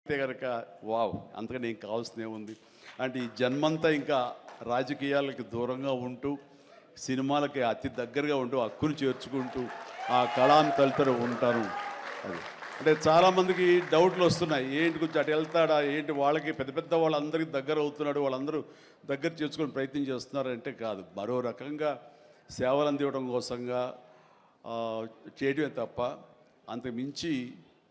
అయితే కనుక వావ్, అంతకని ఏం కావాల్సినే ఉంది అంటే ఈ జన్మంతా ఇంకా రాజకీయాలకి దూరంగా ఉంటూ సినిమాలకి అతి దగ్గరగా ఉంటూ హక్కును చేర్చుకుంటూ ఆ కళాన్ని తలుతూ ఉంటాను. అది అంటే చాలామందికి డౌట్లు వస్తున్నాయి, ఏంటి కొంచెం అటు వెళ్తాడా ఏంటి, వాళ్ళకి పెద్ద పెద్ద వాళ్ళందరికీ దగ్గర అవుతున్నాడు, వాళ్ళందరూ దగ్గర చేసుకుని ప్రయత్నం చేస్తున్నారంటే కాదు, మరో రకంగా సేవలు అందివ్వడం కోసంగా చేయడమే తప్ప అంతకు మించి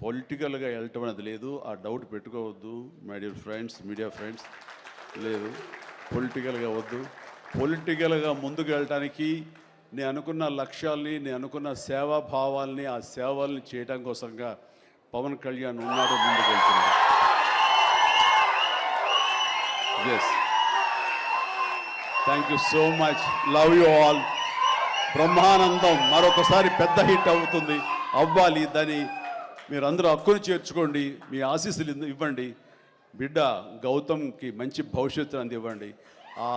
పొలిటికల్గా వెళ్ళటం అనేది లేదు. ఆ డౌట్ పెట్టుకోవద్దు my dear friends, media friends, లేదు పొలిటికల్గా వద్దు. పొలిటికల్గా ముందుకు వెళ్ళటానికి నేను అనుకున్న లక్ష్యాల్ని, నేను అనుకున్న సేవాభావాల్ని, ఆ సేవల్ని చేయడం కోసంగా పవన్ కళ్యాణ్ ఉన్నాడు, ముందుకు వెళ్తున్నాడు. Yes, thank you so much, love you all. Brahmanandam మరొకసారి పెద్ద హిట్ అవుతుంది, అవ్వాలి. దాన్ని మీరందరూ హక్కును చేర్చుకోండి, మీ ఆశీస్సులు ఇవ్వండి. బిడ్డ గౌతమ్కి మంచి భవిష్యత్తు అందివ్వండి. ఆ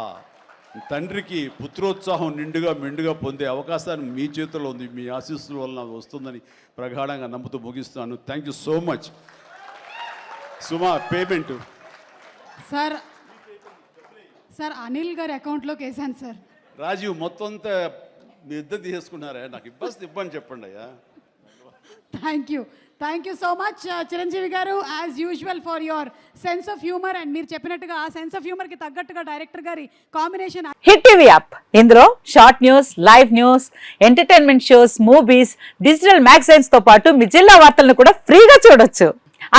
తండ్రికి పుత్రోత్సాహం నిండుగా మెండుగా పొందే అవకాశాన్ని మీ చేతుల్లో ఉంది, మీ ఆశీస్సుల వలన వస్తుందని ప్రగాఢంగా నమ్ముతూ ముగిస్తున్నాను. Thank you so much. Suma, payment sir Anil గారి అకౌంట్లోకి వేసాను సార్. రాజీవ్ మొత్తం అంతా మీ ఇద్దరు తీసేసుకున్నారా? నాకు ఇబ్బంది చెప్పండి అయ్యా. Thank you so much Chiranjeevi garu, as usual for your sense of humour. And మీరు చెప్పినట్టుగా ఆ సెన్స్ ఆఫ్ హ్యూమర్ కి తగ్గట్టుగా డైరెక్టర్ గారి కాంబినేషన్. హిట్ టీవీ యాప్, ఇందులో short news, live news, entertainment shows, movies, digital magazines తో పాటు మీ జిల్లా వార్తలను కూడా ఫ్రీగా చూడొచ్చు.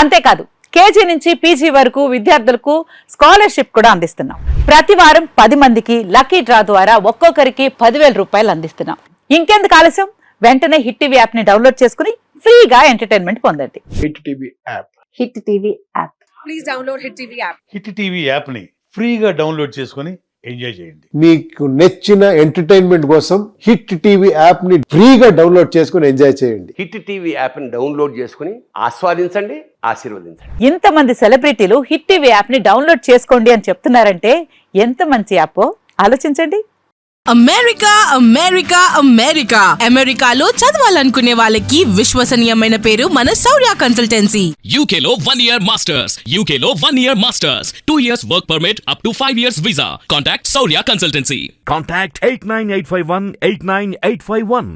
అంతేకాదు కేజీ నుంచి పీజీ వరకు విద్యార్థులకు స్కాలర్షిప్ కూడా అందిస్తున్నాం. ప్రతి వారం 10 మందికి లక్కీ డ్రా ద్వారా ఒక్కొక్కరికి 10,000 రూపాయలు అందిస్తున్నాం. ఇంకెందుకు ఆలస్యం, వెంటనే హిట్ టీవీ యాప్ ని డౌన్లోడ్ చేసుకుని ఫ్రీగా ఎంటర్టైన్మెంట్ పొందండి. Hit TV app. Hit TV app. Please download hit TV app. Hit TV app ని ఫ్రీగా డౌన్లోడ్ చేసుకొని ఎంజాయ్ చేయండి. మీకు నచ్చిన ఎంటర్టైన్మెంట్ కోసం హిట్ టీవీ యాప్ ని ఫ్రీగా డౌన్లోడ్ చేసుకొని ఎంజాయ్ చేయండి. హిట్ టీవీ యాప్ ని డౌన్లోడ్ చేసుకుని ఆస్వాదించండి, ఆశీర్వదించండి. ఇంతమంది సెలబ్రిటీలు హిట్ టీవీ యాప్ ని డౌన్లోడ్ చేసుకోండి అని చెప్తున్నారంటే ఎంత మంచి యాప్ ఆలోచించండి. అమెరికా అమెరికా అమెరికా అమెరికాలో చదవాలనుకునే వాళ్ళకి విశ్వసనీయమైన పేరు మన శౌర్య కన్సల్టెన్సీ. UK లో 1 year masters, UK లో 1 year masters, 2 years work permit up to 5 years visa. Contact Saurya Consultancy. Contact 89851 89851.